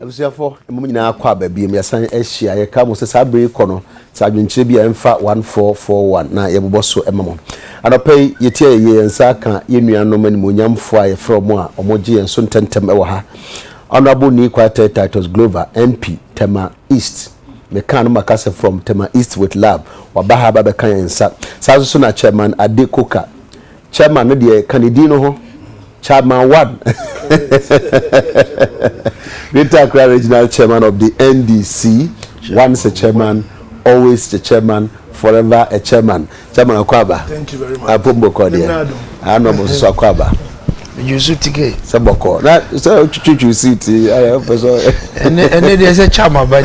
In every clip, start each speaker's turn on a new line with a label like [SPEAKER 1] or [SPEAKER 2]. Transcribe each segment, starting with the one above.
[SPEAKER 1] Ebusiafo emu nyina akwa baabi em yasan ehia ye ka mo se sabre kono sa adwenkyere bi emfa 1441 na ye boboso emamo anopai yetie ye nsa ka ye nuanom ani monyamfo a ye from a omoje enso ntentem ewo ha honorable ni kwata titles Glover MP Tema East me kan makase from Tema East with love wabaha baba kan ensa sa so na chairman Adekoka chairman no de kanidino ho chairman 1 Greater Accra Regional Chairman of the NDC. Once a chairman, always the chairman, forever a chairman. Chairman Akwaba.
[SPEAKER 2] Thank you very much.
[SPEAKER 1] Apombo Koduah. I know Moses Akwaba.
[SPEAKER 2] You should take
[SPEAKER 1] Saboko. That so chuchu city. I
[SPEAKER 2] and then there's a chairman, but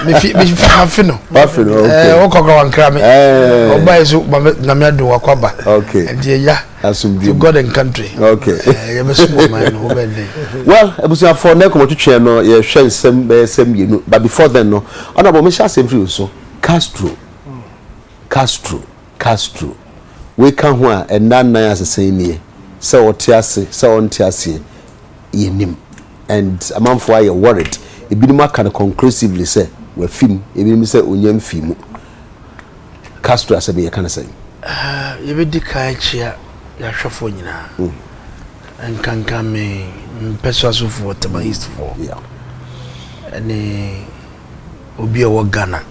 [SPEAKER 2] me fino.
[SPEAKER 1] Buffalo. Okay.
[SPEAKER 2] Okoko wan krame. Oba esu na me do Akwaba.
[SPEAKER 1] Okay.
[SPEAKER 2] And yeah. To God and country.
[SPEAKER 1] Okay. Well, ebusiafo na komotwetwe no ye hwe nsem yenu but before then no honorable Misha Semfri so Castro we can ho a nan asese nie se otiase se ontiase yenim and amanfo are worried ebinim aka conclusively say we film ebinim say onyam film Castro asabe ye kan say
[SPEAKER 2] ye be dikai chia ya hwefo nyina enkanka me persuasive for Tema East for
[SPEAKER 1] yeah
[SPEAKER 2] and obi o Ghana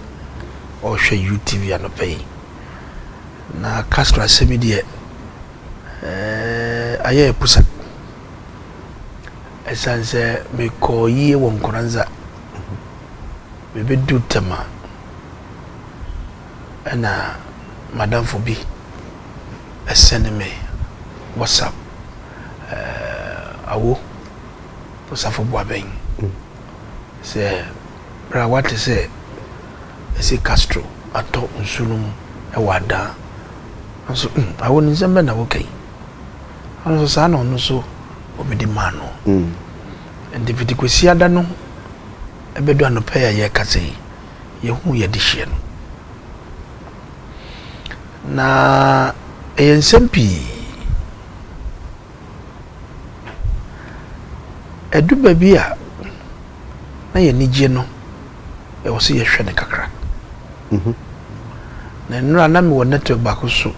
[SPEAKER 2] o hwe UTV anopai na Castro asemi de aye pusa esanse me ko yi won koranza me be du Tema ana madam fobi send me WhatsApp awo osafo boaben say bra what say Castro ato nsunum e wada so awo ni sembe na wokai ano so na no so obedi mano and the kwesi ada no ebedu anopa ya ye kasei ye hu ye dihye no na ensempi edu baby a na ye nigye no e wo se ye hwe ne kakra na nura na me wo network baako so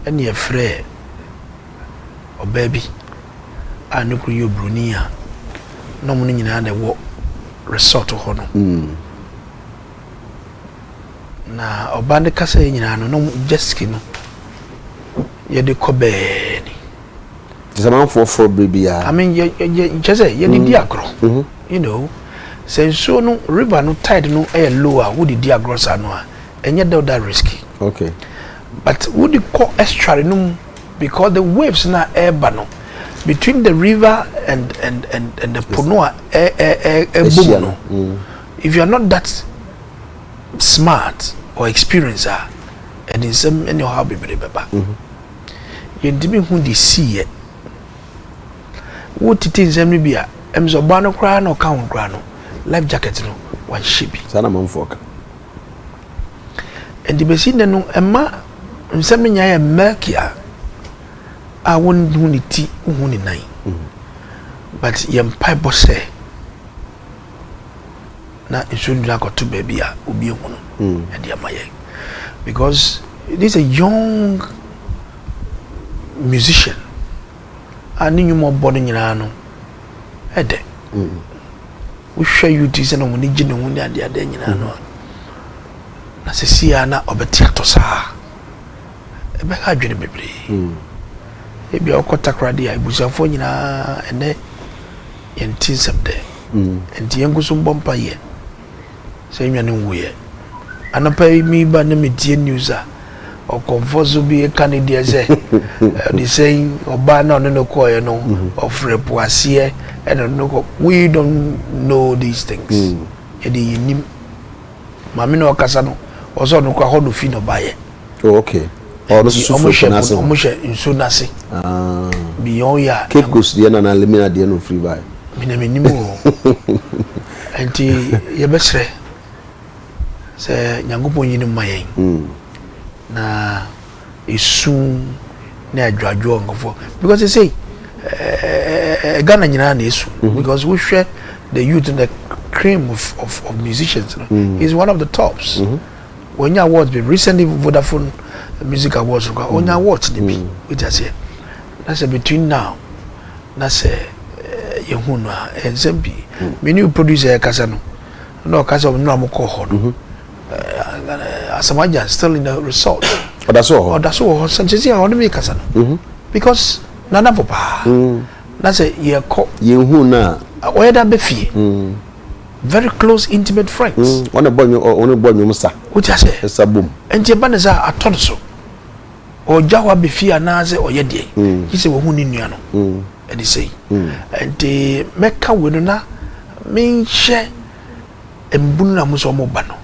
[SPEAKER 2] ene ye frɛ o baby a no kru yo bruni a no mo nyina na wo resort ho no na obande kasa nyina no just no ye de kobeni
[SPEAKER 1] zaman for baby
[SPEAKER 2] I mean you just say ye di agro you know say so no river no tide no air lower wo di agro sa no a enye that risky
[SPEAKER 1] okay
[SPEAKER 2] but wo di ko estuary no because the waves na air no between the river and the ponoa boom no if you are not that smart or experienced and in some any how be beba you ndimi hu di see wo titi nsem no bia emzo ba no kra no ka kra no life jacket no wan shibi
[SPEAKER 1] sana manfoka
[SPEAKER 2] and the besine no emma nsem nya ya makia a won hu ni ti hu ni nan but yem pipe say na isun na ko to baby a obi hu no and ya maye because this is a young musician and you more body nyina no ede we share you this no ni gine hu ni ade ade nyina no na sesia na obeti atosa ebe ha dwene bebre ebi okota de ibusafo nyina ene yenti semde enti yenguso mbompa ye se nwane nwuye anapa mi ba na metie news a o confoso bi Canada say they saying oba na no koye no of repoasie and no we don't know these things e dey nim mami no kasa no oso no kwa hodo fi no baye
[SPEAKER 1] okay oh no so
[SPEAKER 2] omo she insu nase beyond ya
[SPEAKER 1] Cape Coast dia na limina dia no free buy
[SPEAKER 2] mina menimo enti ye besre se nyangopo nyini mayen na isu na adwadwo ngofo because they say Ghana nyina na esu because we share the youth and the cream of musicians. He's one of the tops. When you awards, recently Vodafone Music Awards, when you awards, we just say that's between now. That's Yehuna and Zembi. When you produce a Casano, no Casa no Moko, Asamaja still in the resort.
[SPEAKER 1] Oh, that's all.
[SPEAKER 2] Oh, that's all. Sanchez, I want to make Casano because Nana Papa. That's a year call.
[SPEAKER 1] Yehuna.
[SPEAKER 2] Where that be fee? Very close, intimate friends.
[SPEAKER 1] On a boy, Musa.
[SPEAKER 2] Which I say,
[SPEAKER 1] it's a boom.
[SPEAKER 2] And Jabanaza a tonso. Or Jawa be fee anaze or yedi. He said, who knew and he say, and the Mecca winner mean share and Buna Musomo Bano.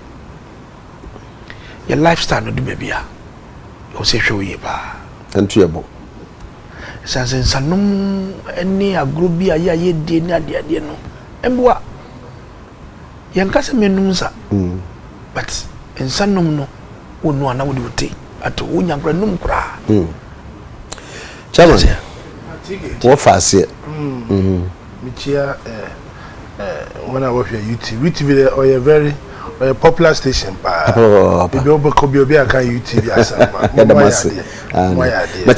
[SPEAKER 2] Your lifestyle no do baby. You say, show ye ba.
[SPEAKER 1] And treble.
[SPEAKER 2] Sans Sanum any a grubia ye dinner, dear no. And what? Yankasa menumsa, but in Sanum no, one would take at Unyang Granum cra.
[SPEAKER 1] Chairman, what fast yet?
[SPEAKER 3] Michia, when I work at UTV, or a very popular station.
[SPEAKER 1] But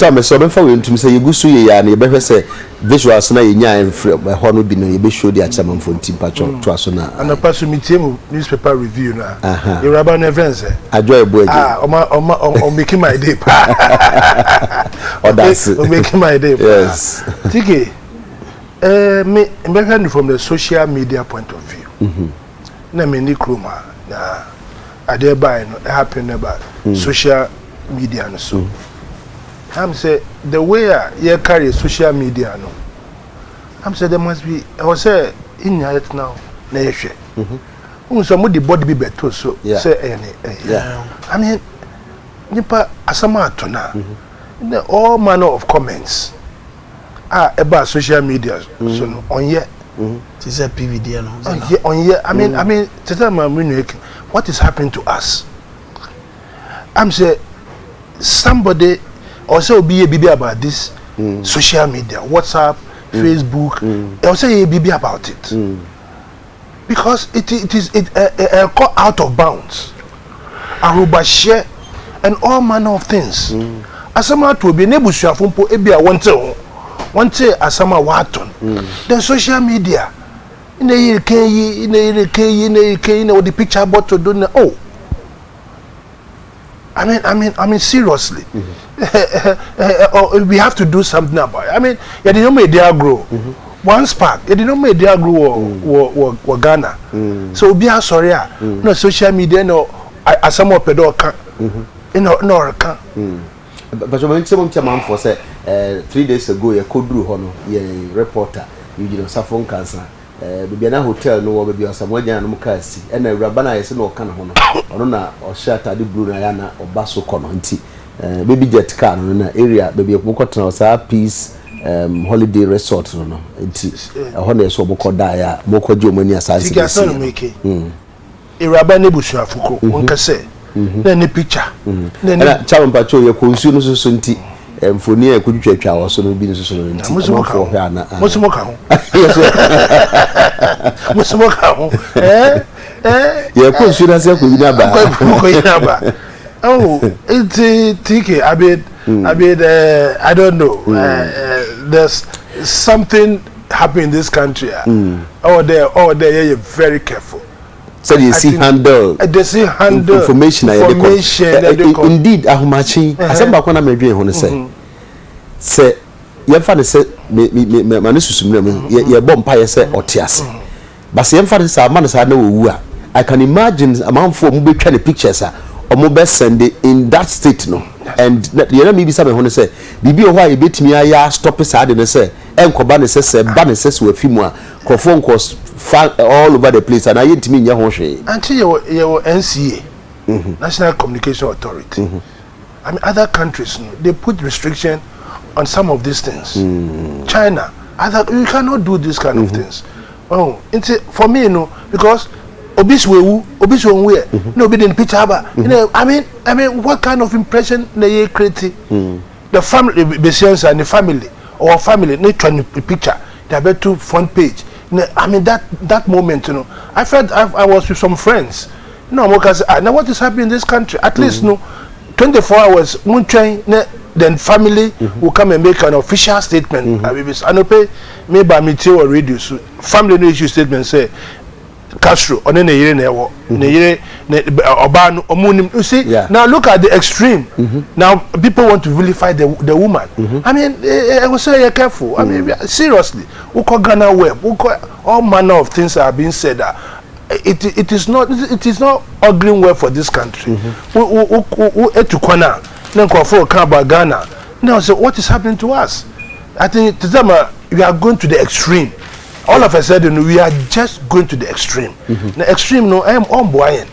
[SPEAKER 1] I'm so for him to say you go so ya and you better say visuals na nya and hono bi no you be show the chairman for team patch to aso na
[SPEAKER 3] and the person meeting newspaper review na you raba na events
[SPEAKER 1] ajoy boy
[SPEAKER 3] o making my day
[SPEAKER 1] oh that's
[SPEAKER 3] making my day
[SPEAKER 1] yes
[SPEAKER 3] tiki me from the social media point of view na me ni kroma na adeba no happen about social media and so I'm say the way you carry social media no I'm say there must be I was say in it now na yehwe some the body be better so say I mean nipa asama atona all manner of comments about social media so no on here
[SPEAKER 2] it's a PVD
[SPEAKER 3] on here I mean tell me what is happening to us I'm say somebody also be a baby about this social media, WhatsApp, Facebook. Also a baby about it because it is call out of bounds. Aruba share and all manner of things. Asama to be able to have ebia one day asama waton. The social media in the picture about to do oh. I mean, seriously, we have to do something about it. I mean, you didn't make their grow. One spark, you didn't make their grow or Ghana. So be a sorry, no social media, no, as some of pedo can, no, can.
[SPEAKER 1] But when someone chairman for say 3 days ago, you Koduah, ye reporter, you know, Saffron cancer. Be an hotel no be somewhere no mukasi and rabana yes no kan ho no ono na o shata de blue na ya na obaso kono nti baby jet car no na area baby okotena o sa peace holiday resort no nti ho na yeso obokoda ya bokoje omani asase
[SPEAKER 3] e rabana busuafuko wonka se na ne picture
[SPEAKER 1] na chawo mpacho ye konsu no so nti mfoni e kudwetwa wo so no bi no so no nti
[SPEAKER 3] musumoka ho musumoka ho
[SPEAKER 1] ye konsu na se ko yina ba
[SPEAKER 3] oh it's tiki I don't know there's something happening in this country there you're very careful.
[SPEAKER 1] So you see handle information indeed ahumachi asamba kwa na medwen ho ne se ye fa ne se me manususumre mu ye bom pa ye se otiase but ye fa ne se amane sa na owu a I can imagine amanfo mu betwa ne pictures a omo be send in that state no and ye na me bi sa me ho ne se bibi o ho a ye betimi aya stop sa de ne se enkoba ne se ba ne se so afimu a crofon course all over the place and I yet me nya ho hwe
[SPEAKER 3] until your NCA National Communication Authority I mean other countries they put restriction on some of these things China you cannot do this kind of things for me because obiswe where no be the picture I mean what kind of impression they create the family and the family or family need to picture they have to front page I mean that moment, you know, I felt I was with some friends. No, because now what is happening in this country? At least no 24 hours, then family will come and make an official statement. I know pay me by me or radio. So family no issue statement say Castro on ne yere you see, now look at the extreme. Now people want to vilify the woman. I mean, I was say careful. I mean, seriously, Ghana web, all manner of things are being said. It is not ugly well for this country. Ghana. Now, so what is happening to us? I think we are going to the extreme. All of a sudden, we are just going to the extreme. The extreme, no, I am unboying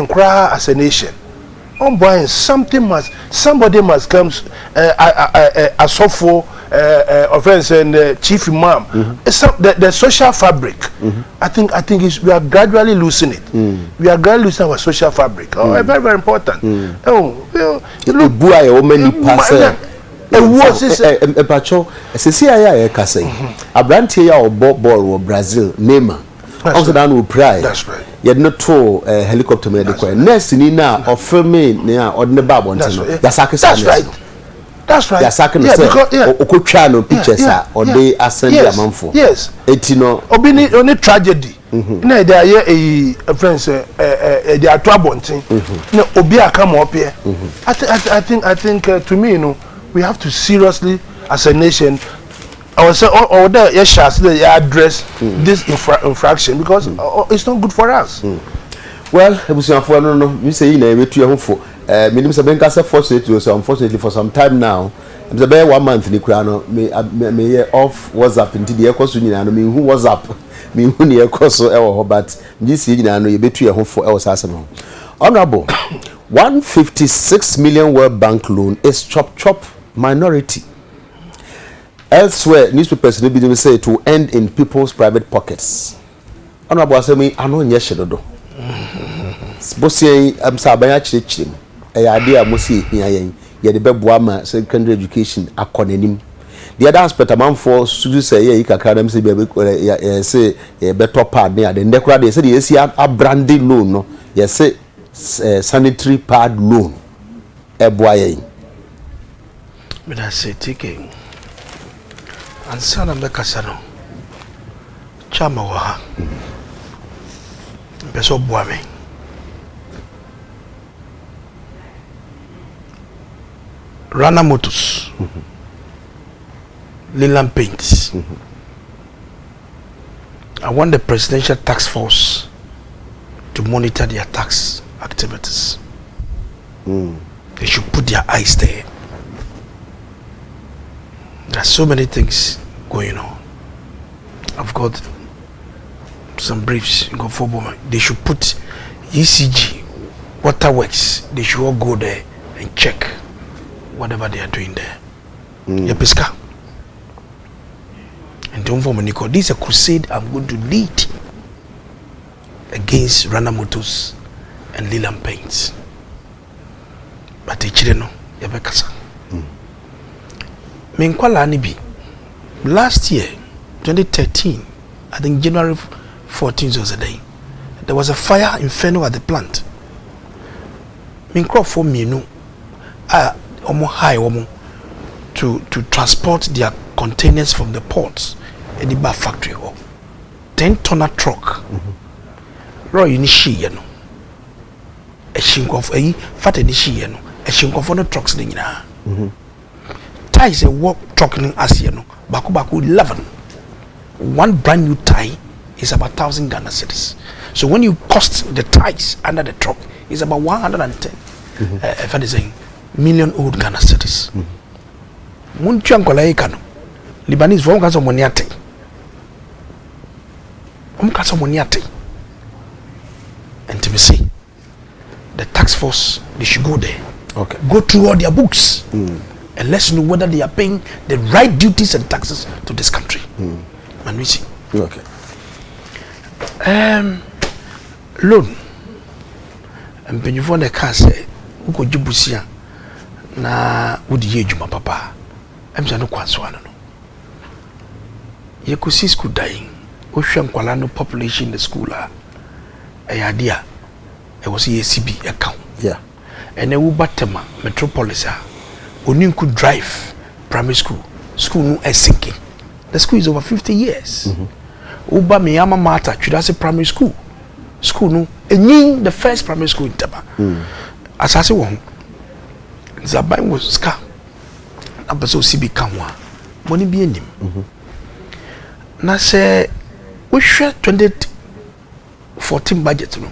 [SPEAKER 3] cry as a nation. Unboying somebody must come as for offense and chief imam. The social fabric. I think we are gradually losing it. We are gradually losing our social fabric. Very, very important.
[SPEAKER 1] Pacho, CCIA Casey, a brand here or ball Brazil, Neymar. Also done with pride.
[SPEAKER 3] That's right.
[SPEAKER 1] You had not told helicopter medical. Next in now or filming near or the Babon. That's right. That's right. That's right. Okuchano pictures or they are sending a month for.
[SPEAKER 3] Yes.
[SPEAKER 1] Etino.
[SPEAKER 3] Obini only tragedy. No, they are a friends. They are trouble. No, Obia come up here. I think to me, you know, we have to seriously, as a nation, I would say, or the address this infraction because it's not good for us.
[SPEAKER 1] Well, you say you know to your home for Minister Benkasa fortunately so unfortunately for some time now. It's about 1 month in the Krano me off WhatsApp into the echo soon and me who WhatsApp me who near coso but this you know you bet your home for El Sassano. Honorable 156 million World Bank loan is chop minority. Elsewhere, newspapers will say it will end in people's private pockets. Honorable Assembly, I know Yeshedo. Bossy, I'm Sabaya Chim, a idea Mosi here, yet the Bebuama secondary education a conenim. The other aspect among for to say, yeah, you can say a better part near the Necra. They said, yes, you have a brandy loan, no, yes, say sanitary pad loan. A boy.
[SPEAKER 2] But I say, taking. And son of Becasano Chamawa Beso Boame Rana Motors Leland Paints. I want the Presidential Task Force to monitor their tax activities. They should put their eyes there. There are so many things going on. I've got some briefs. Go for they should put ECG, waterworks. They should all go there and check whatever they are doing there. Yepiska. And don't forget, Nico. This is a crusade I'm going to lead against Rana Motors and Leland Paints. But the children, Yepekasa. Last year, 2013, I think January 14th was the day, there was a fire inferno at the plant. For me, to transport their containers from the ports in the bar factory. 10-tonner truck. Roy Nishi, a shink of a fat Nishi, a shink of other trucks. Tie is a work truck in Asia, Baku 11. One brand new tie is about 1,000 Ghana cedis. So when you cost the ties under the truck, it's about 110. If I say million old Ghana cedis. Munchiankola Ekano, Lebanese from Casomoniate. Casomoniate. And to me say, the tax force, they should go there.
[SPEAKER 1] Okay.
[SPEAKER 2] Go through all their books. And let's know whether they are paying the right duties and taxes to this country. And we see.
[SPEAKER 1] Okay.
[SPEAKER 2] Loan. And when you find a car say, who could you busia? Na would you juma papa? I'm saying no kwanswana no. you could see school dying. Ocean Kwalano population in the school a idea. It was ECB account.
[SPEAKER 1] Yeah.
[SPEAKER 2] And then Ubatema Metropolis Onin could drive primary school. School no is sinking. The school is over 50 years. Uba Miyama Mata Chudase primary school. School no and the first primary school in Taba. As I say one Zabai was ska. Abaso CB Kamwa. Money be in him. Na say we share 2014 budget no.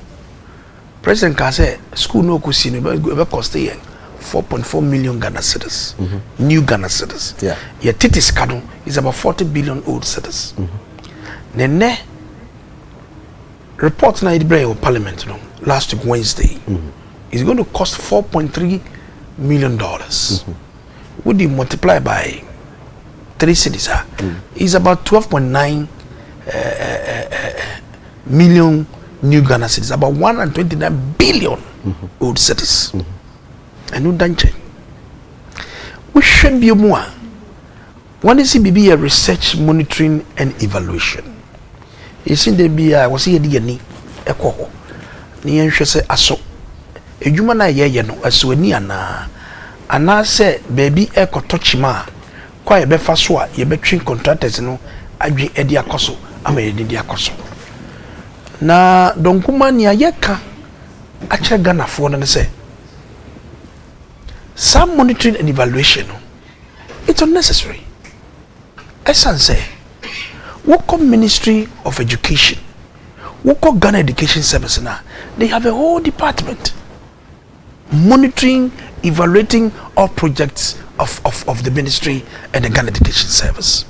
[SPEAKER 2] President can say school no could see no cost 4.4 million Ghana cedis. New Ghana cedis.
[SPEAKER 1] Yeah.
[SPEAKER 2] Your titis cardon is about 40 billion old cedis. Nene report na idbre of parliament no last week Wednesday is going to cost $4.3 million. Would you multiply by 3 cities? Is about 12.9 million new Ghana cities, about 129 billion old cities. And no danger. We should be more. One is be a research, monitoring, and evaluation. You see, there be I was here the a coho. Nian say aso. A human I ye no as we na. And I say baby echo touchima. Quite be faswa, ye between contractors no. I be edia coso. I made edia coso. Na donkuma ni ayeka ache Ghana for na say some monitoring and evaluation it's unnecessary. Essence say what Ministry of Education, what Ghana Education Service now, they have a whole department monitoring, evaluating all projects of the ministry and the Ghana Education Service.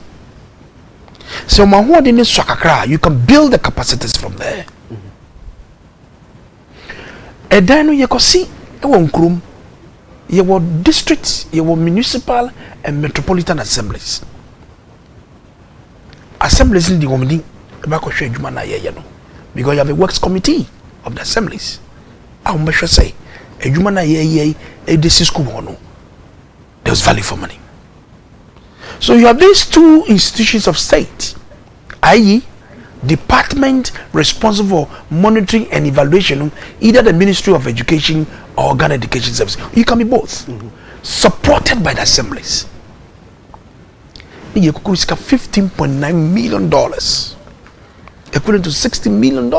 [SPEAKER 2] So you can build the capacities from there. And then you can see your districts, your municipal and metropolitan assemblies. Assemblies in the woman because you have a works committee of the assemblies. I will say a human there's value for money. So you have these two institutions of state, i.e., department responsible for monitoring and evaluation, either the Ministry of Education or Ghana Education Service. You can be both, supported by the assemblies. $15.9 million, equivalent to $60 million.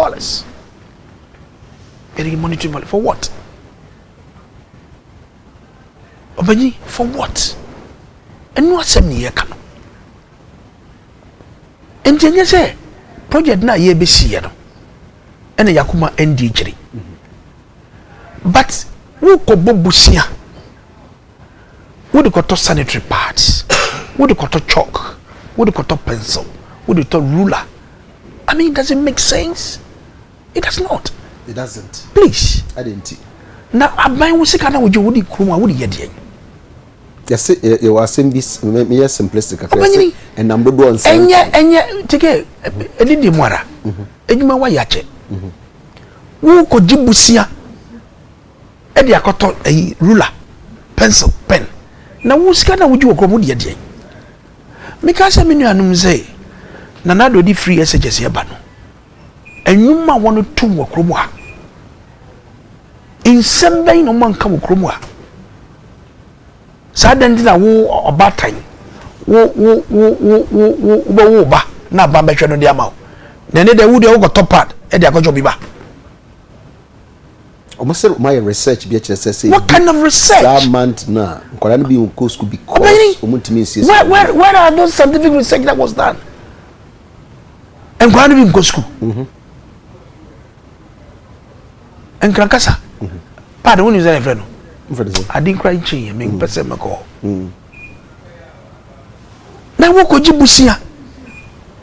[SPEAKER 2] Monitoring value for what? For what? And no assembly here can. And then you say, project na ye be see no. And yakuma NDJ. But who ko bobusia? Who do got sanitary pads? Who do got chalk? Who do got pencil? Who do got ruler? I mean, does it make sense? It does not.
[SPEAKER 1] It doesn't.
[SPEAKER 2] Please.
[SPEAKER 1] I didn't.
[SPEAKER 2] Now, I'm buying with Sikana with you, would you come? Would you get?
[SPEAKER 1] Yes, you were saying this mere simplistic and number one.
[SPEAKER 2] And yet, take a little more. Eduma Wayache. Who could Jibusia? Edia cotton a ruler, pencil, pen. Now, who's gonna would you go with your day? Because I mean, you say, Nanado di free SHS Yabano. And you might want to two or Koduah. In some way, no man come Koduah. Suddenly, a bad time. Wo ba na ba betwe no dia ma. Then they would go top part e dia go job ba.
[SPEAKER 1] Almost my research be say
[SPEAKER 2] what kind of research?
[SPEAKER 1] That month na nkwara no bi on course could be because
[SPEAKER 2] where are those scientific research that was done? And nkwara no bi go school. And krankasa. Pardon when you say friend. I didn't cry chin me person mako. Now what could you busia?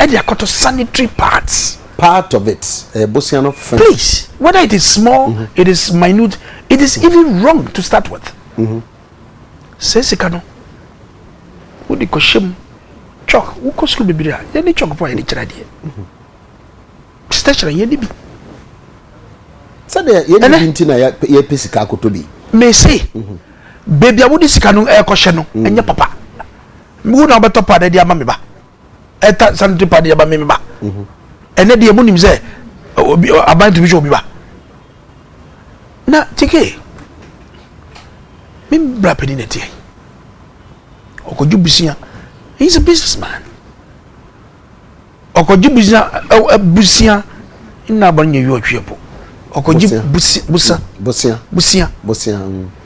[SPEAKER 2] And they are got sanitary parts.
[SPEAKER 1] Part of it, Bosiano.
[SPEAKER 2] Please, whether it is small, it is minute, it is even wrong to start with. Says Sikano. Would you shim chalk? Who could school be there? Any chalk for any child here. Station, ye be.
[SPEAKER 1] So there, you didn't know your piece to be.
[SPEAKER 2] May say, baby, I would this canoe air caution and your papa. Moon over top of the Yamamiba. eta sanitary pad ya ba me ba ene de munim say obi aban to bi obi ba na tike min bra pedi na tie okoju busia he's a businessman okoju busia ina banye yo atwepo okoji busia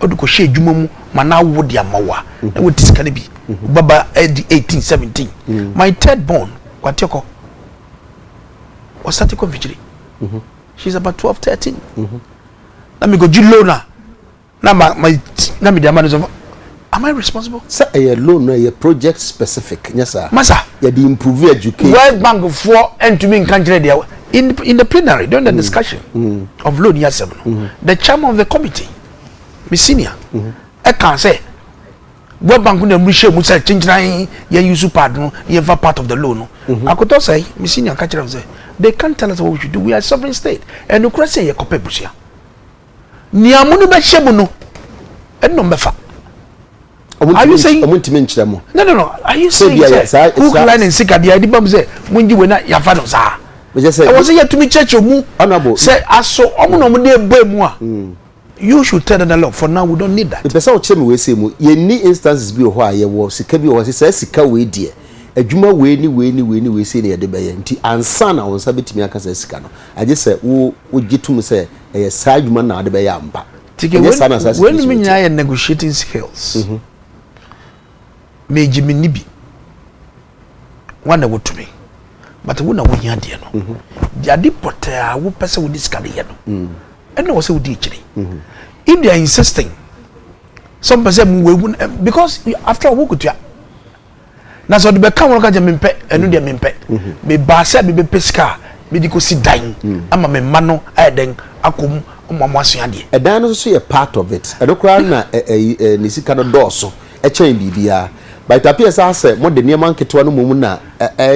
[SPEAKER 2] oduko hye adwuma mu mana wo de amawa na wo tiska ne bi baba 18 17 my third born kwateko osati ko vigili she's about 12 13 na me go loan na me de amano am I responsible
[SPEAKER 1] sir a loan no a project specific yes sir
[SPEAKER 2] masa
[SPEAKER 1] ya the improve education
[SPEAKER 2] World Bank for and to me can there in the plenary during the discussion of loan year 7 the chairman of the committee Miss Senior I can say World Bank na mrishe mu say change ya use pad no ye part of the loan I could say Miss Senior catch say they can't tell us what we should do we are a sovereign state and no say ye kope busia ni amunu be shemu no e no mefa are you saying no are you saying who line and sick at the idea say munji we na ya fa no sa I was here to me church mu honorable say aso omo no de ba mu a you should tell them look for now we don't need that
[SPEAKER 1] the person che me we say mu ye ni instances bi ho a ye wo sika bi ho say sika we die adwuma we ni say na ye de ba ye nti ansa na won sa betimi aka say sika no aje say wo gitum say e sa adwuma na de ba ye ampa
[SPEAKER 2] when me nya negotiating skills meji me nibi wana wo to me but wo na wo hia de no jadi potea wo pese wo discard ye no and no say wo di chiri if they are insisting some person we because after wo kutua na so de be kan wo ka je mempe enu de mempe me ba se be pesca me di ko si dan ama me ma no aden akom mo asua de
[SPEAKER 1] edan no so ye part of it edokra na ni sika no doso e chen bibia but appear say mo de niam anketo no mum na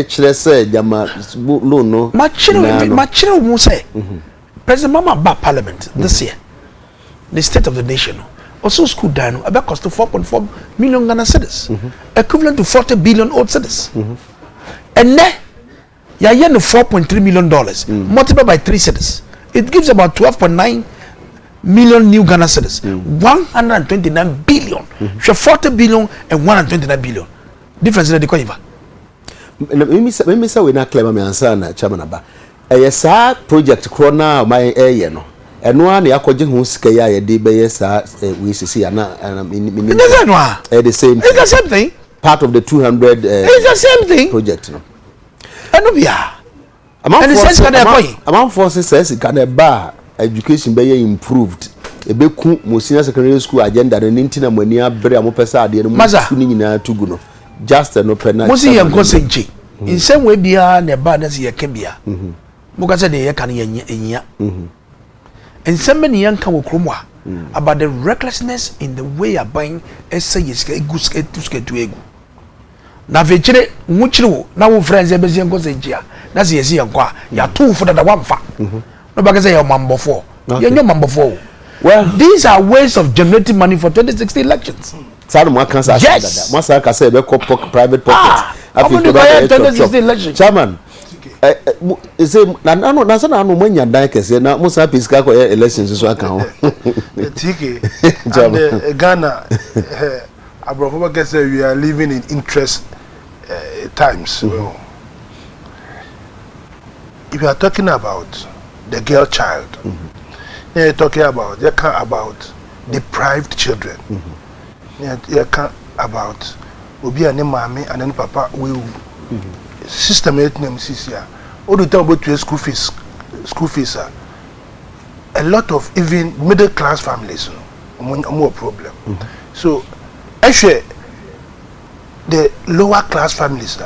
[SPEAKER 1] kire say jama loan no
[SPEAKER 2] ma kire mu say President Mama ba parliament this year the state of the nation also school down about cost to 4.4 million Ghana cedis equivalent to 40 billion old cedis and then ya yen $4.3 million multiplied by 3 cedis it gives about 12.9 million new Ghana cedis 129 billion 40 billion and 129 billion difference in the coiva
[SPEAKER 1] me say we na claim me answer na chairman aba sa project corona my no eno a na yakoje hu sika ya ye de be sa we sisi na
[SPEAKER 2] the same thing
[SPEAKER 1] part of the 200
[SPEAKER 2] it's the same thing
[SPEAKER 1] project no
[SPEAKER 2] eno bia
[SPEAKER 1] amount forces says can ba education be improved ebeku mo senior secondary school agenda no ntina mani abre amopesa ade no mo ni nyina tugu no just no penalty
[SPEAKER 2] mo si yem konsenchi in same way bia na ba na si yeke bia mo ka say de ye kan enya and somebody yan kan wokromwa about the recklessness in the way you're buying essayisika eguske to egu na vechire nwuchire na wo friends ebezi nkosenchi a na si yesi yankwa ya tu fu da wamfa no ba ka say ya mambofo ya nyo mambofo
[SPEAKER 1] well
[SPEAKER 2] these are ways of generating money for 2016 elections
[SPEAKER 1] sadu mo kan sa dada mo sa ka say be private pocket
[SPEAKER 2] after 2016 election
[SPEAKER 1] chairman is na so na no manya dan kese na mo sa piska ko elections so aka ho
[SPEAKER 3] tk Ghana abrofo ba say we are living in interest times if you are talking about the girl child you're talking about deprived children you can't about obi and mommy and then papa will system it name CCA all the time about to school fees a lot of even middle class families more problem so actually the lower class families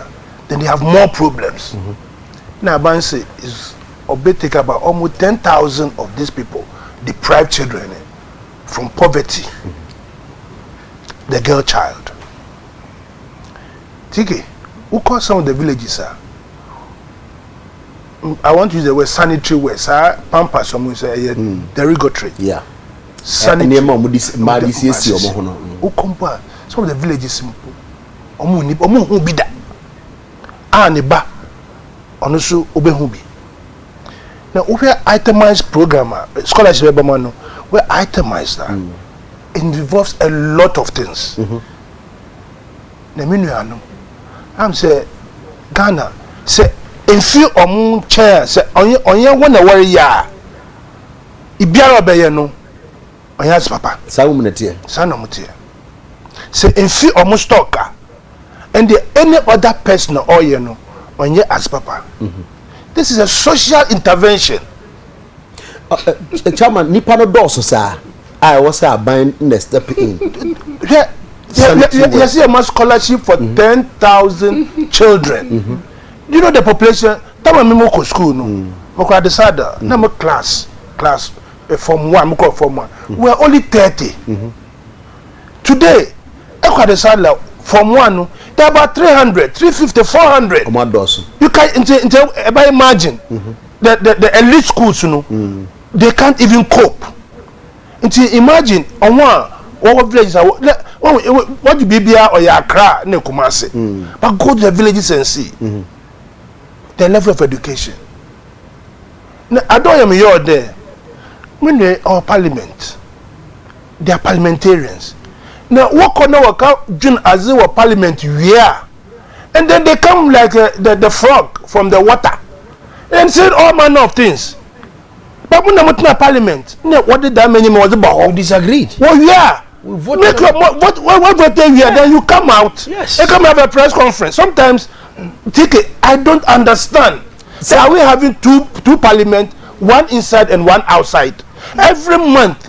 [SPEAKER 3] then they have more problems now Bansi is take about almost 10,000 of these people deprived children from poverty the girl child TK who call some of the villages I want to use the word sanitary word pampas someone say derogatory sanitary who compare some of the villages omu bida ne ba ono so obehu bi na we itemized program scholarship be man no we itemized that it involves a lot of things na menu ano am say Ghana say enfi omu chair say onye wona wari ya ibiara obeye no onye as papa
[SPEAKER 1] sa umnetie
[SPEAKER 3] sa na mutie say enfi omu stocker and any other person or you know onye as papa this is a social intervention
[SPEAKER 1] chairman nipa no do so sa I was buying the step in
[SPEAKER 3] you see a mass scholarship for 10,000 children. You know the population time me go school no we go decide na me class form 1 me call form 1 we are only 30 today I go decide form 1 no there are about 300 350 400 you can imagine the elite schools you know they can't even cope until imagine on one villages what you be or your Accra ne Kumasi but go to the villages and see the level of education. Now, I don't am here there. When they our parliament, they are parliamentarians. Now, what corner work out June as they were parliament year, and then they come like the frog from the water and said all manner of things. But when they went to parliament, what did that mean? Was about
[SPEAKER 2] disagreed.
[SPEAKER 3] Well, yeah. What vote here? Then you come out.
[SPEAKER 2] Yes.
[SPEAKER 3] You come have a press conference. Sometimes, I don't understand. So are we having two parliament, one inside and one outside? Every month,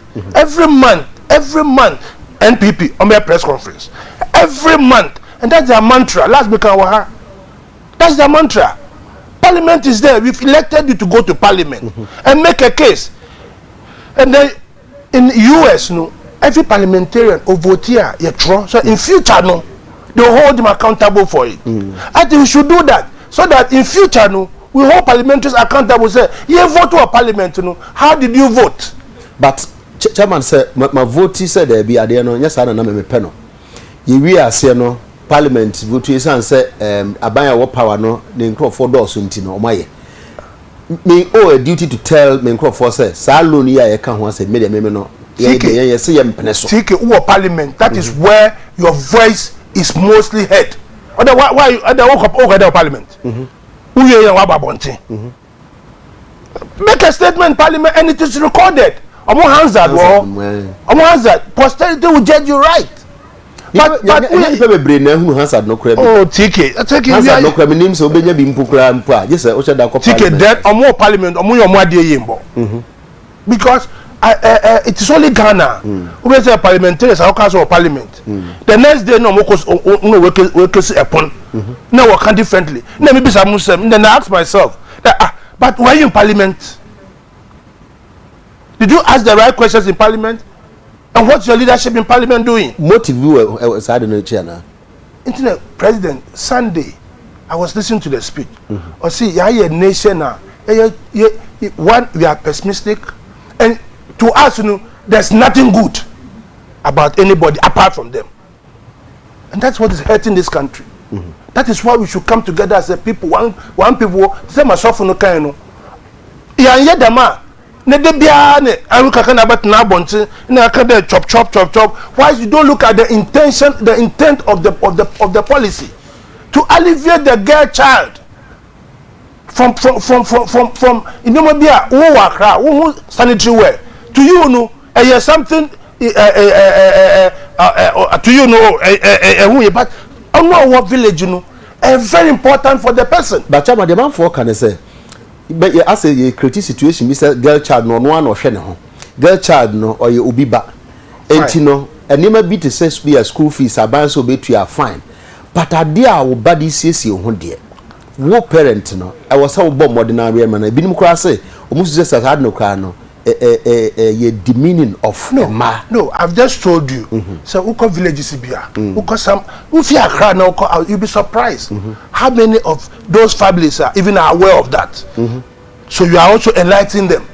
[SPEAKER 3] NPP on their press conference. Every month, and that's their mantra. Last Bikawaha. That's their mantra. Parliament is there. We've elected you to go to parliament and make a case. And then in US, no. Every parliamentarian or vote here, so in future, no, they hold him accountable for it. I think we should do that so that in future, no, we hold parliamentarians accountable. Say, you vote to a parliament, no, how did you vote?
[SPEAKER 1] But chairman said, my vote said there be a day no, yes, I don't know me penno. You are saying no parliament vote is and say abaya what power no, the crop for doors no my. Me owe a duty to tell me crop for say, Salon ya I can't say media me no.
[SPEAKER 3] Take a parliament. That is where your voice is mostly heard. Why walk up over the parliament? Make a statement, parliament, and it is recorded. Posterity will judge you right. But because it is only Ghana who say parliamentarians are council of parliament. The next day no workers upon now work differently. Let me be some Muslim. Then I ask myself that but why are you in parliament? Did you ask the right questions in parliament? And what's your leadership in parliament doing?
[SPEAKER 1] Motive you I don't know chair.
[SPEAKER 3] Internet President Sunday I was listening to the speech. Or see a nation now. One we are pessimistic and to us, you know, there's nothing good about anybody apart from them. And that's what is hurting this country. That is why we should come together as a people. One people, say myself no kind of Yadama, Nedebiane, and can about Nabonte, and chop. Why you don't look at the intention, the intent of the policy to alleviate the girl child from Indomabia, who sanitary wear. To you know, something to you know, but I know what village you know, very important for the person.
[SPEAKER 1] But chama the man for can say, but you ask a critical situation, Mr. Girl child no one or shene girl child no or you ubi back. And you know, and never be to say be a school fees are so be to your fine. But I dear our body says you one dear. No parent no. I was how bomb ordinary man. I been say almost just as had no car no. A demeaning of
[SPEAKER 3] no, I've just told you. So Uko villages Sibia, Uko some Ufia Krana, you'll be surprised how many of those families are even aware of that. So you are also enlightening them.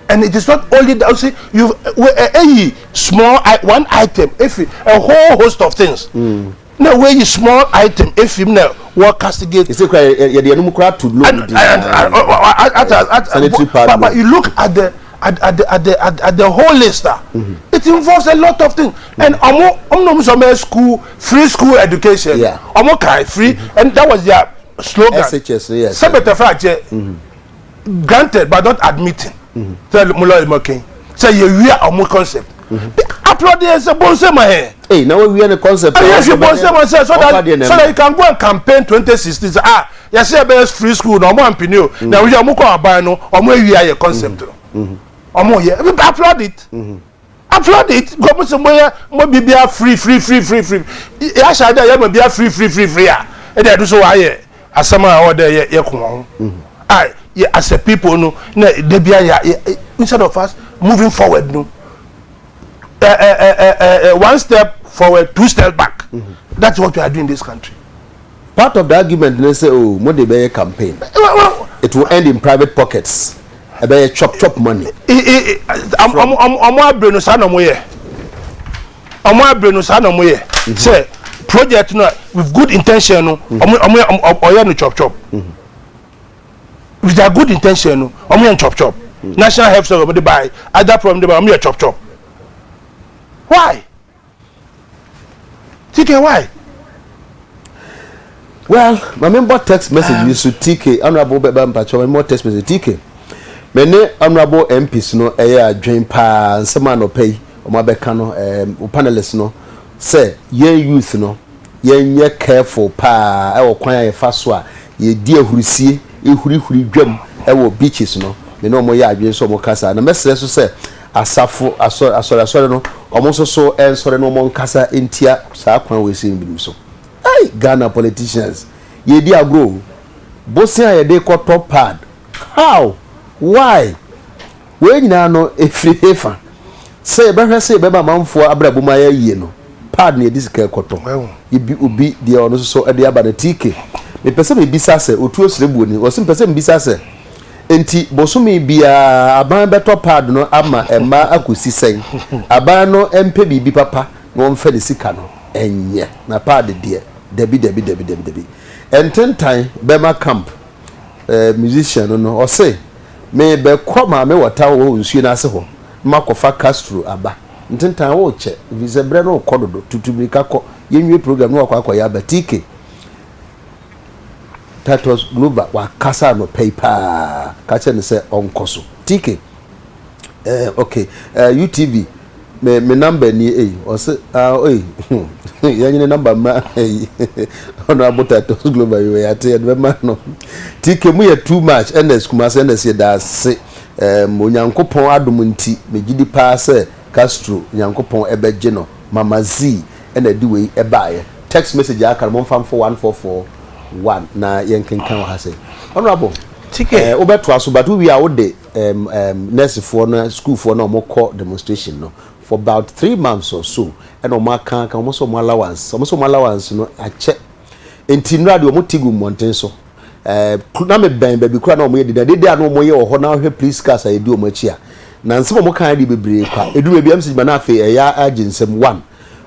[SPEAKER 3] And it is not only that, see, you a small one item, if a whole host of things. na way you small item if him na work castigate
[SPEAKER 1] you say you dey no kura to load
[SPEAKER 3] but you look at the whole list. It involves a lot of things. And some school, free school education.
[SPEAKER 1] Yeah.
[SPEAKER 3] Free, and that was their slogan.
[SPEAKER 1] SHS, yes.
[SPEAKER 3] Granted, but not admitting. Tell Mulo Mokin. Say you are concept. Applaud the bonse my hair.
[SPEAKER 1] Hey, now we are in a concept.
[SPEAKER 3] Yes, you bonse myself so that you can go and campaign 2016. You say best free school, no more opinion. Now we are more abano, or more we are a concept. Applaud it. Applaud it. Go somewhere, more be free. Yes, I be free. And I do so I as some order ye come I as a people no they be instead of us moving forward no one step forward, 2 steps back. That's what we are doing in this country.
[SPEAKER 1] Part of the argument they say oh more the be campaign. It will end in private pockets. About chop money.
[SPEAKER 3] Say project no with good intention no no chop. With a good intention no chop. National health service they buy other problem they buy chop. Why? TK why?
[SPEAKER 1] Well, my member text message you should TK honorable Beba Mpacho my more text message TK. Many honorable MPs no dream pa some no pay or my becano panelists no say ye youth no ye careful pa I will quite fast wa ye dear hurusie e huri dwam e wo beaches no me no mo ye adwen so mo kasa na message so say asafo asore no omo so ensore no mo nkasa entia saa kwan we sin bi so hey Ghana politicians ye di agro bosia ye dey ko top pad how why we nyina no efrihefa say be hwese be ba manfo abrabuma ya yie no pad na edisika ekoto ibi obi de ono so e de aba na TK me pese me bisa se otu osrebu ni o sim pese me bisa se enti bosumi bia aban beto pad no ama ema akosi sen aban no empe bibi papa no mfa de sika no enye na pad de debi ententan bema camp musician no o say me be koma me wata wo nsuo na ase ho makofa Castro aba ntentan wo che visebre no kododo tutubika ko yenwie program no akwa ya ba TK that was global wa kasa no paper kache ne se onkoso TK okay UTV me number ni o se yanyi number ma ono abota to global we ate be ma no TK mu ye too much ns kuma se ns ye da se onyankopon adom nti megidi pa se Castro nyankopon ebeje no mama z ena di we ebaye text message akara mo fam for 1441 na yenkenkan ha se honorable
[SPEAKER 2] TK
[SPEAKER 1] obeto aso but we are de nurse for na school for na omoko demonstration no for about 3 months or so and omaka kan omo so allowance no ache enti nrade omo tigu monten so na me ben baby kura na omo ye de anu omo ye ho na hwe police cars ayi di omo achi a na nsem omo kan di bebre kwa eduru bia message na afi eya aginsem 1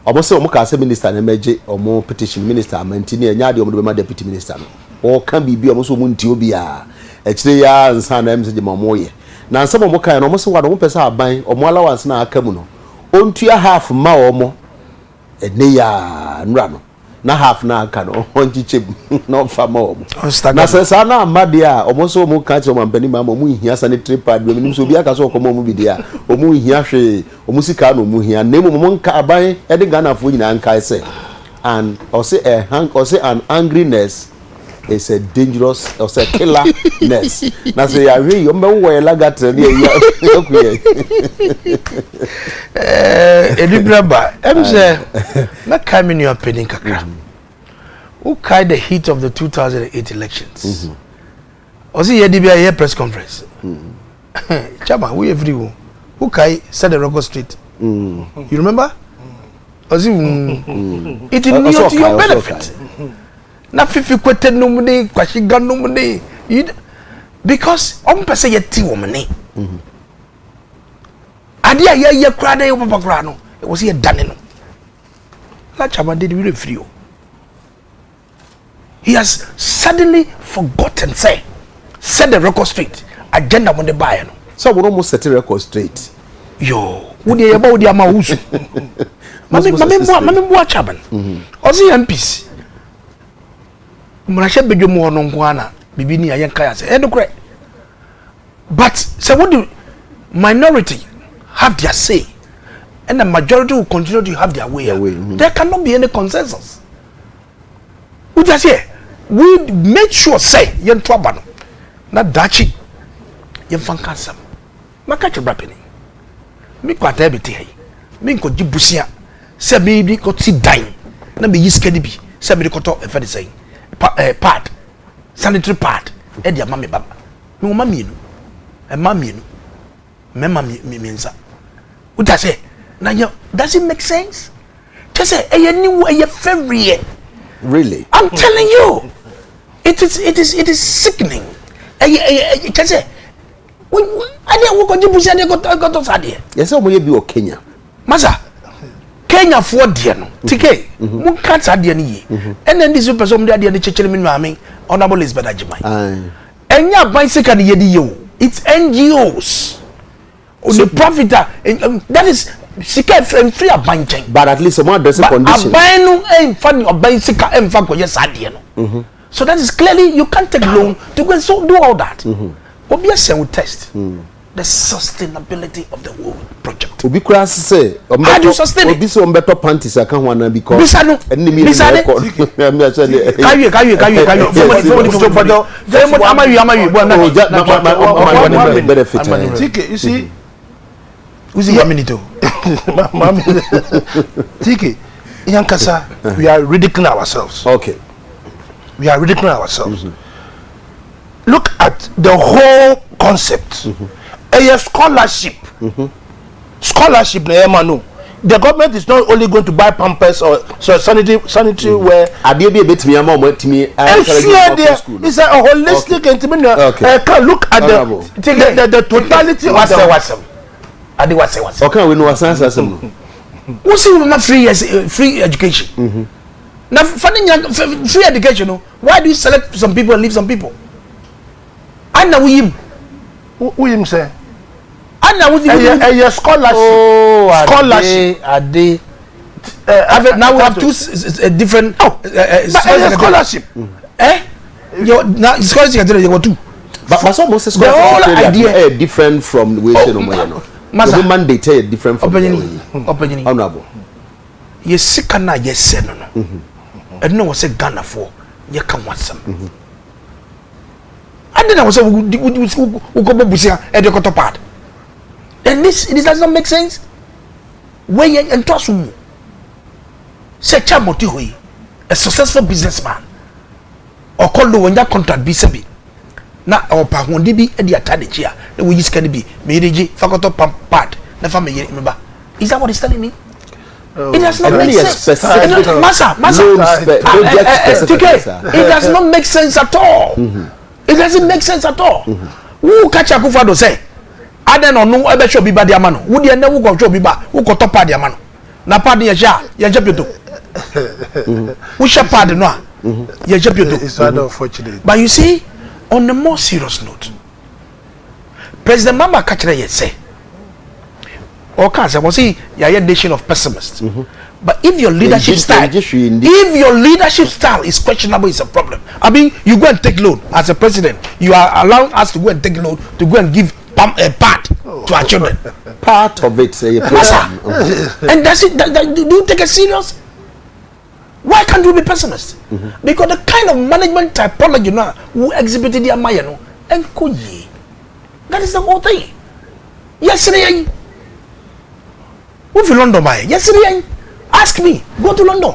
[SPEAKER 1] omo se omo ka se minister na meje omo petition minister amantini enya de omo de ma deputy minister no o kan bibi omo so omo nti obi a ekire ya nsa na message ma omo ye na nsem omo kan na omo se wa omo pesa aban omo allowance na aka mu no ontua half ma omo ene ya nra no na half na aka no onchiche no fama omo na se na amade a omo so omo ka che omo ampani ma omo hia sanitary pad we nim so bi aka so okomo omo bi dia omo hia hwe omo sika no omo hia na omo nka aban e de Ghana fo nyina nka say and or say an angriness is a dangerous or say killerness na say ya hwe omo wo lagatre na ya okuye
[SPEAKER 2] Edibraba emse na come in your opinion kakra who carried the heat of the 2008 elections osi ye dibia ye press conference chama we everyone who carry said the record straight you remember osi it is not to your benefit na fifi kwete numde kwashiga numde because on pese ye ti wo mene ade a ye kra de papa kra no e wo se ye dane no la chama de we free o He has suddenly forgotten, set the record straight. Agenda when they buy no.
[SPEAKER 1] So we almost set the record straight.
[SPEAKER 2] Yo, who dey about the amausu? Mami mwa chaban. Ozi MPs. Mrashe bejo mo no nkwana bibi ni ayen kaya say no correct. But say what the minority have their say and the majority will continue to have their way. There cannot be any consensus. We just here we make sure say yen twabano na dachi yen fankasam. Makache brapeni. Me kwata ebete hai. Me ko jibusia se me bi ko ti dan na me yiskani bi se me ko to e fa de say pad sanitary pad e dia mama baba. Me o mamienu. E mamienu. Me mienza. What does it? Now, does it make sense? Just say,
[SPEAKER 1] really?
[SPEAKER 2] I'm telling you, it is sickening. Just say, I didn't walk on Jibusi and got to Sadia.
[SPEAKER 1] Yes, I will be Kenya.
[SPEAKER 2] Masa, Kenya for Diano, TK, Mukat Sadiani, and then this person there, the Chichelmin Mami, Honorable Lisbeth Ajimai. And ya bicycle yedi. It's NGOs. The profiter, that is secret and free of banking.
[SPEAKER 1] But at least someone doesn't condition.
[SPEAKER 2] Funny or buying sicker and fuck yes, so that is clearly you can't take loan to go and so do all that. Obviously, we test the sustainability of the whole project.
[SPEAKER 1] Obi cross say,
[SPEAKER 2] how do you sustain it?
[SPEAKER 1] Obi so better panties I can't wanna because
[SPEAKER 2] Bisano.
[SPEAKER 3] You see,
[SPEAKER 2] who's the minute?
[SPEAKER 3] Tiki, Yankasa, we are ridiculing ourselves.
[SPEAKER 1] Okay.
[SPEAKER 3] We are ridiculing ourselves. Look at the whole concept. A scholarship. Scholarship, no. The government is not only going to buy pampers or sanitary wear.
[SPEAKER 1] It's
[SPEAKER 3] a holistic intimate. Look at the totality of the.
[SPEAKER 1] Okay, we know a sense.
[SPEAKER 2] Who see we free education? Now, funding free education. Why do you select some people and leave some people? I know him.
[SPEAKER 3] Who him say?
[SPEAKER 2] I know
[SPEAKER 3] a scholarship.
[SPEAKER 2] Oh,
[SPEAKER 3] scholarship.
[SPEAKER 2] Now we have two different.
[SPEAKER 3] Scholarship.
[SPEAKER 2] Now scholarship. You got two.
[SPEAKER 1] But most scholarship
[SPEAKER 2] whole idea
[SPEAKER 1] different from the way the mandate is different from
[SPEAKER 2] opinion.
[SPEAKER 1] Honorable.
[SPEAKER 2] Yes, sick and yes, sir. No. And no one said Ghana for you can want some. And then I was saying, who go Busia and the Koto part. And this does not make sense. Where you and trust me. Say Chamotihui, a successful businessman, or call the one that contract BCB. Now, our Pahundi be at the Atadichia, the way you can be, Miriji, Fakoto part, the family remember. Is that what he's telling me? It does not make sense. It does not make sense at all. It doesn't make sense at all. Who catch a Kufado say? I don't know ever show biba diamano. Would you never go show biba? Who got top part diamano? Na pardon ya japuto. Who shall pardon no? Ya japuto.
[SPEAKER 3] It's rather unfortunate.
[SPEAKER 2] But you see, on a more serious note, President Mama Kachira yet say, or cancer was he a nation of pessimists. But if your leadership style is questionable, it's a problem. I mean, you go and take loan as a president. You are allowing us to go and take loan to go and give a part to our children.
[SPEAKER 1] Part of it, say,
[SPEAKER 2] and that's it. Do you take it serious? Why can't you be pessimist? Because the kind of management typology now who exhibited the Amayano and Koji, that is the whole thing. Yesterday, who in London by yesterday? Ask me, go to London.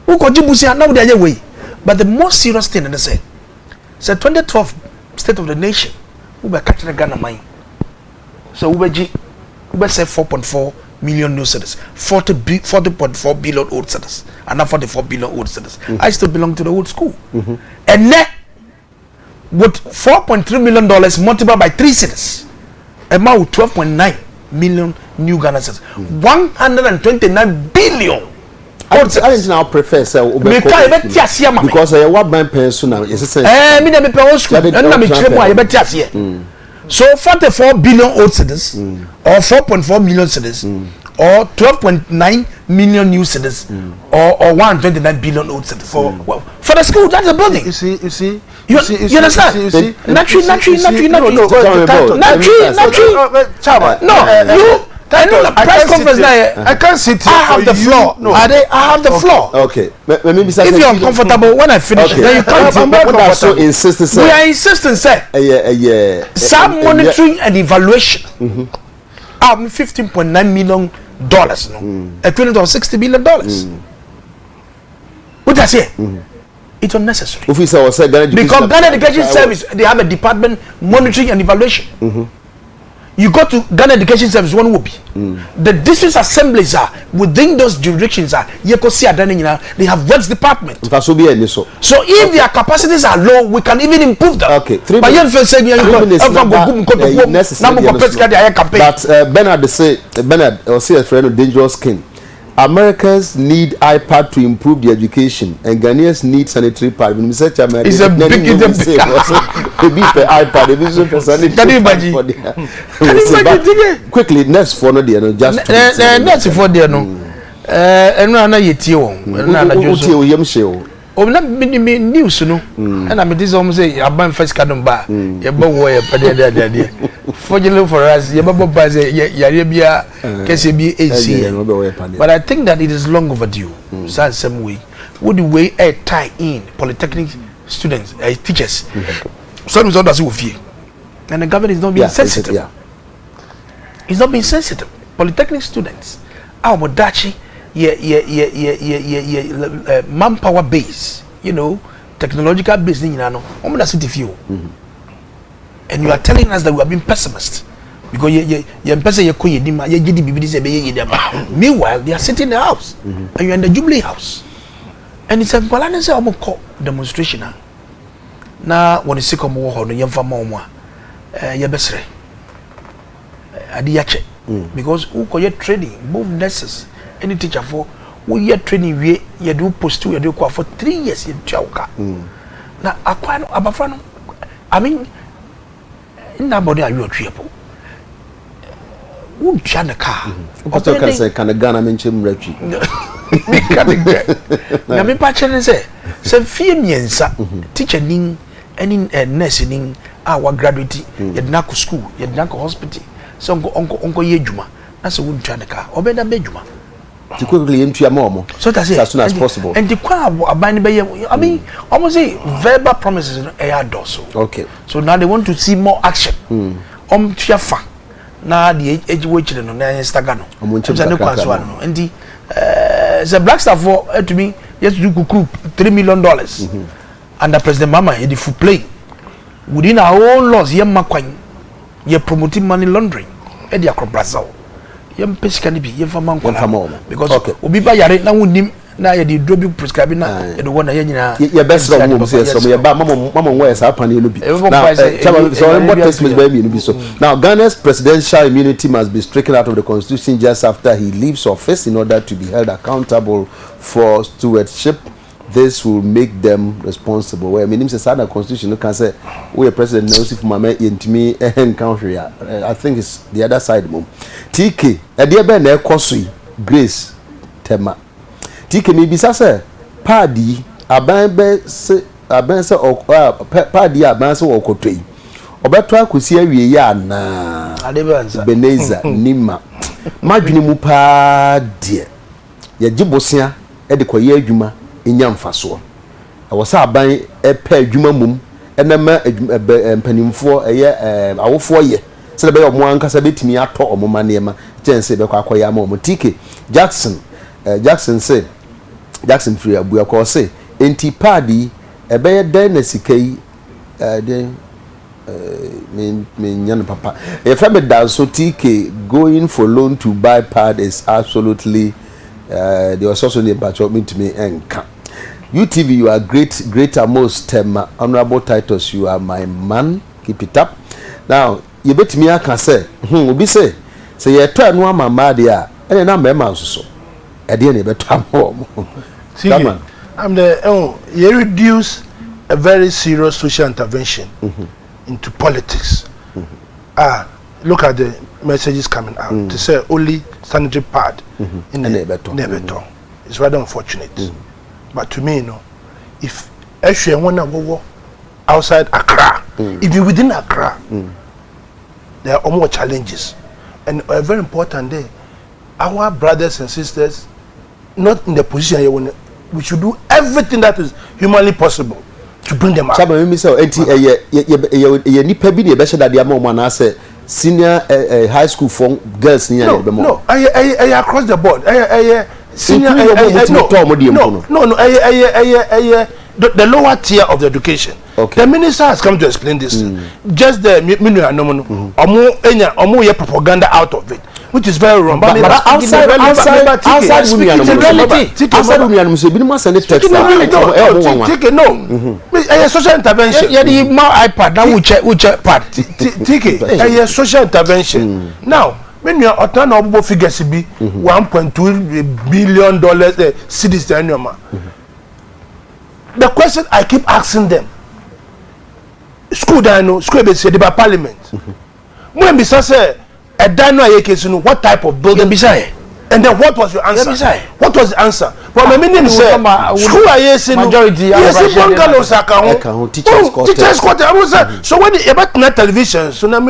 [SPEAKER 2] Who got Jibusi now the other way? But the most serious thing, and I say 2012 State of the Nation, who were catching a Ghana mine. So we say 4.4 million new citizens, 40.4 billion old citizens, and now 44 billion old citizens. I still belong to the old school. And then, with $4.3 million multiplied by 3 cities, amount with 12.9 million new Ghana citizens, 129 billion
[SPEAKER 1] I now prefer say because I what ban pension now is
[SPEAKER 2] me dey me pay old school and na me chire mo I bet ase so 44 billion old cedis or 4.4 million cedis or 12.9 million new cedis or 129 billion old cedis for the school. That's a building. You see you understand? Naturally. I know the press conference now. I can't sit here. I have the floor. No, I have the floor.
[SPEAKER 1] Okay.
[SPEAKER 2] If you're uncomfortable when I finish, then you can't.
[SPEAKER 1] I'm so insisting.
[SPEAKER 2] We are insisting, sir.
[SPEAKER 1] Yeah.
[SPEAKER 2] Some monitoring and evaluation. $15.9 million. Equivalent of $60 billion. What I say? It's unnecessary. Because Ghana Education Service, they have a department monitoring and evaluation. You go to Ghana Education Service, one will be. The district assemblies are within those jurisdictions are they have works department. So if their capacities are low, we can even improve them.
[SPEAKER 1] Okay, 3 minutes. But Bernard or say a friend of dangerous skin. Americans need iPad to improve the education, and Ghanaians need sanitary pad. When we say America,
[SPEAKER 2] it's a big
[SPEAKER 1] iPad. Can you imagine? Quickly, next for no dear, just
[SPEAKER 2] next for dear no. And no, oh, not many news, no. And I mean, this almost say, I buy first cardon bar, your boy, fortunately for us, your bubble buys a Yarabia, KCB, AC. But I think that it is long overdue. Some way. Would the way a tie in polytechnic students, teachers, some of us with you. And the government is not being sensitive. It's not being sensitive. Polytechnic students, our Dachi. Manpower base, technological base, and you are telling us that we are being pessimist because meanwhile they are sitting in the house and you are in the Jubilee House, and it's a demonstration. Now, when you see come over on because who could trading both nurses. Any teacher for we year training we you do post you do for 3 years in Chauka. Now akwano abafano I mean nobody are you triple. Who try the car?
[SPEAKER 1] What can say can Ghana mention rechi?
[SPEAKER 2] Na me pa chene say fie miensa teacher ning any nurse ning our graduate yedna ko school yedna ko hospital so onko ye djuma na so won try the car obeda be djuma
[SPEAKER 1] to quickly into your mom
[SPEAKER 2] so that's
[SPEAKER 1] as soon as possible.
[SPEAKER 2] And the I mean, almost say verbal promises are dorsal.
[SPEAKER 1] Okay.
[SPEAKER 2] So now they want to see more action. Tiafa. Now the age which no na Instagram. And the black staff for to me yes to do $3 million under President Mama in the full play. Within our own laws, you're promoting money laundering. And you're Brazil. Yam pesika ni bi yemfa manko because obi ba yare na wonim na ye de drobi prescribe na ye do wona ye nyina
[SPEAKER 1] ye best of mum say so ye ba mama wo esa panel no bi now so what takes me by me no bi so now Ghana's presidential immunity must be stricken out of the constitution just after he leaves office in order to be held accountable for stewardship. This will make them responsible. Well, I mean, it's a constitution. You can say, we are president now. If mama intimi country, I think it's the other side. Mom, TK, a dear Ben, Kosui, Grace, Tema. TK, maybe say, Paddy, a banser or Paddy, a banser or Cote. Obetra could see a yana. Beneza, Nima. Majunimupa, dear. Ya Jibosia, Adekye Nsroma. Inyam faso awose aban epa adwuma mum enema mpanimfo eye awofo ye se be omo ankasa betimi ato omo manema chense be kwakoya ama omo TK Jackson say Jackson free abuya ko say enti party ebe den na sikai den me nyan papa e fa me dan so TK going for loan to buy pad is absolutely there was also the batch of me to me enka UTV, you are greater most honorable titles. You are my man. Keep it up. Now, you bet me I can say, obi say you turn one mama there, and then I'm so. ade ne beto am.
[SPEAKER 3] I'm the you reduce a very serious social intervention into politics. Look at the messages coming out. To say only sanitary pad in Nebeton. It's rather unfortunate. But to me, if actually one outside Accra, even within Accra, there are more challenges. And a very important day, our brothers and sisters, not in the position we should do everything that is humanly possible to bring them out.
[SPEAKER 1] Chaba me say ye nipa bi ne be sheda dia ma mo na say senior high school for girls ni ya be mo.
[SPEAKER 3] No, I across the board. Senior
[SPEAKER 1] no
[SPEAKER 3] the lower tier of the education. Okay. The minister has come to explain this. Just the omo propaganda out of it, which is very wrong. But outside social intervention.
[SPEAKER 2] iPad now we check part.
[SPEAKER 3] Social intervention. Now, when you are turn up figures be $1.2 billion cedis annual. The question I keep asking them, school be said by parliament. When we say a dino what type of building beside? And then what was your answer? What was the answer? Well, my meaning is school majority teachers quarter. So when you about net television, so now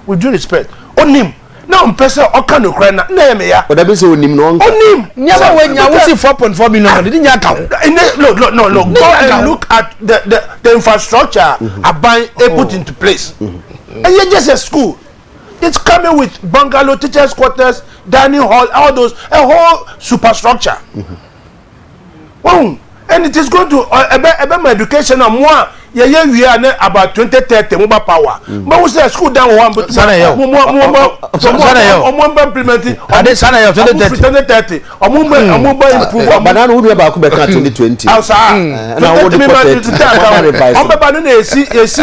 [SPEAKER 3] with due respect, on him. Now person okan no kra na me ya.
[SPEAKER 1] But that means onim no onka.
[SPEAKER 3] Onim.
[SPEAKER 2] Nyaba we nya we see 4.4 million. Did nya count?
[SPEAKER 3] No. Go and look at the infrastructure Aban put into place. And you just a school. It's coming with bungalow, teachers quarters, dining hall, all those, a whole superstructure. Wow. And it is going to about my education and more. We are about 2030 mobile power. But we say school down one, but implementing. 2030.
[SPEAKER 1] Banana would about 2020.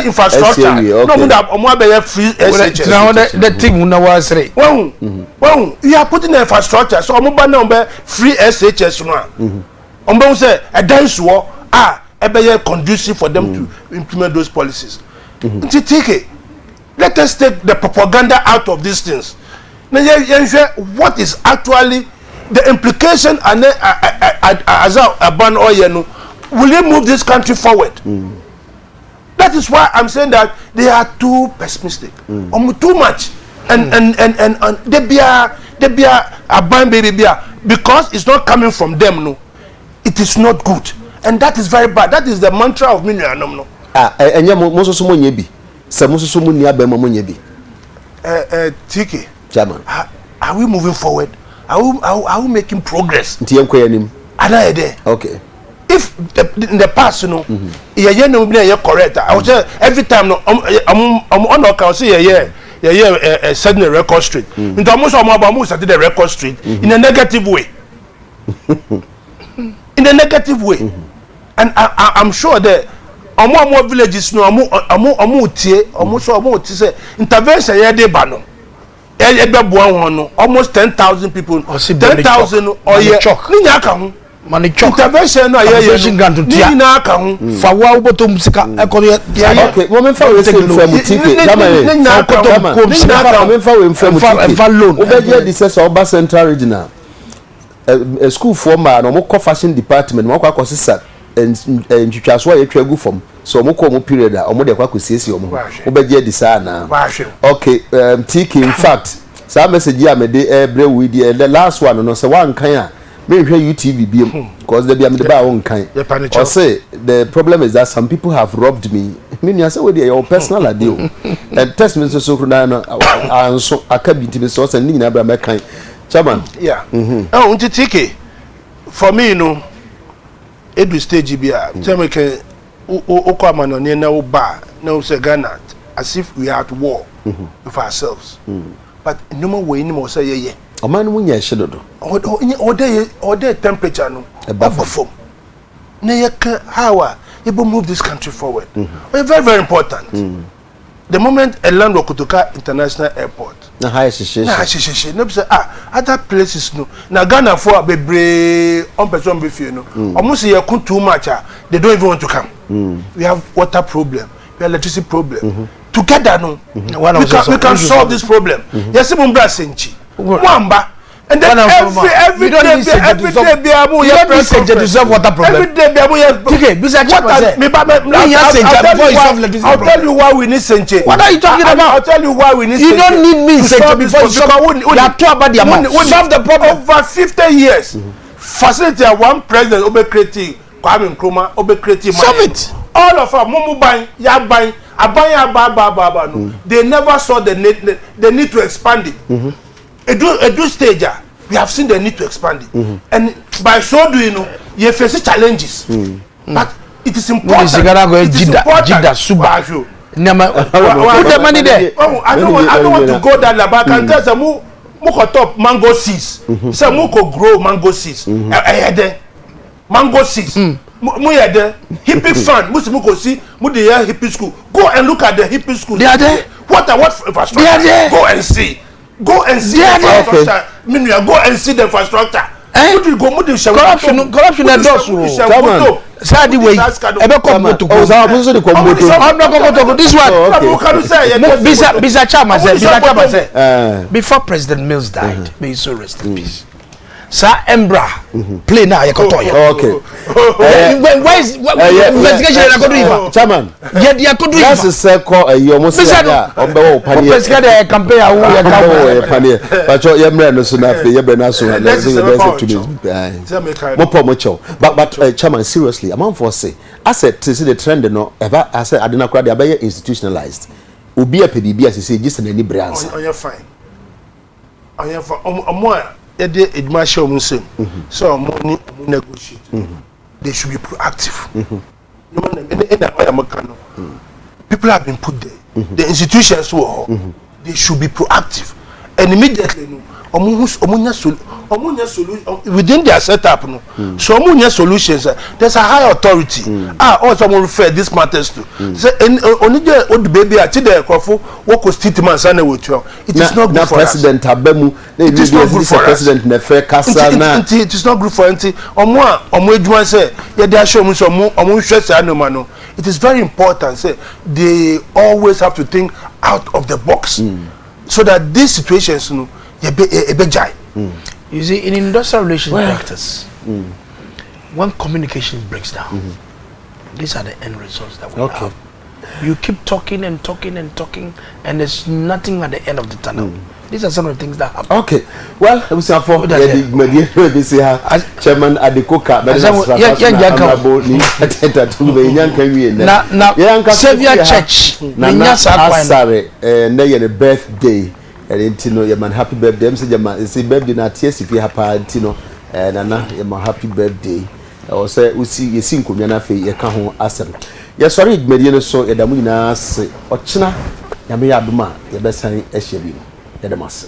[SPEAKER 3] Infrastructure. No, free.
[SPEAKER 2] Now the team was say.
[SPEAKER 3] Well, you are putting the infrastructure, so I'm free SHS one. Say a dance war. Conducive for them to implement those policies. Let us take the propaganda out of these things. Now, what is actually the implication and as a ban or will you move this country forward? That is why I'm saying that they are too pessimistic, too much, and they be a ban baby because it's not coming from them. No, it is not good. And that is very bad. That is the mantra of Minu.
[SPEAKER 1] And most of someone ye be. Some most of someone near Bema ye be.
[SPEAKER 3] Tiki.
[SPEAKER 1] German.
[SPEAKER 3] Are we moving forward? Are we making progress?
[SPEAKER 1] Okay.
[SPEAKER 3] If in the past, you're correct. I would say every time, I'm on account, say, setting a record straight. Into almost setting the record straight in a negative way. In a negative way. And I'm sure that more villages no intervention almost 10,000 people 10,000 or intervention no
[SPEAKER 1] a school for man or fashion department mo kwa sisa ntwitwaso a yetwagu fom so mo ko mo period a mo de kwa kosiesie mo obegye di sa na okay tk in fact some message ya me de ebre we the last one no say one kan a me hwe UTV biem because there be am de ba won kan or say the problem is that some people have robbed me mean you say we your personal deal and test me so kru na anso akabi ti so say ni na bra me kan chairman
[SPEAKER 3] yeah TK for me edu stage bia tell me can o come on na o ba na o say Ghana as if we are at war with ourselves but no more way anymore say yeah
[SPEAKER 1] o man mu nya hyedodo
[SPEAKER 3] o dey temperature no above na yeka how you move this country forward very very important the moment a land Koduah International Airport
[SPEAKER 1] na high sheshe
[SPEAKER 3] no be say other places no na Ghana for bebre on person be fie no almost ye kun too much they don't even want to come we have water problem we have electricity problem together no we can solve this problem yes we bra senchi mwamba and then every day be amu ye president to solve water problem every day be amu ye okay bisa chapa me I'll tell you why we need senchi. What are you talking about? I'll tell you why we need senchi. You don't need me senchi before you talk about the amount. Solve the problem. Over 50 years facility one president obe creating Kwame Nkrumah obe creating solve it. All of our mumu bang ya bang abaya no they never saw the need to expand it. Edu stage we have seen the need to expand it and by so doing you face challenges but it is important. Put the money there. I don't want to go that but I can tell some muko top mango seeds. Some muko grow mango seeds. Mango seeds. Muyede hippie fund. Muko see mudi hippie school. Go and look at the hippie school. They are there. What infrastructure? They are there. Go and see. Go and see the infrastructure. Go and see the infrastructure. Corruption and those Sadi way ebe kombo to go this one bisa chama say before President Mills died may he so rest in peace Sir Embra play now okay why is investigation na Koduah chairman ya Koduah that's say call almost ya ombe pani president campaign awu ya pani but you mre no so na fe ye be na so but chairman seriously among for say asset to see the trend no ever asset adena kura dey be institutionalized obi a pedibi as say just na ni brands on your fine they eduma show musem so money negotiate they should be proactive people have been put there the institutions they should be proactive and immediately within their setup so solutions there's a high authority also refer this matters to say only the baby at the crofo what could statements and with you it is not good for president abemu it is not good for president nefer kasa na it is not good for anti omo eduma say ya dey show me some omo stress no it is very important say they always have to think out of the box so that these situations you see in industrial relations practice when communication breaks down these are the end results that we have. You keep talking and talking and talking and there's nothing at the end of the tunnel. These are some of the things that happen. Okay, well, I was for Chairman Adekoka, Savior Church, birthday. Tino yaman happy birthday mse jama say birthday na TS if hapa tino nana yaman happy birthday o say usi yesi nkomya na fe ye ka ho asem ye sorry medie no so edamu nyina se ochina nyame ya adoma ye besan ehye bi no ye demase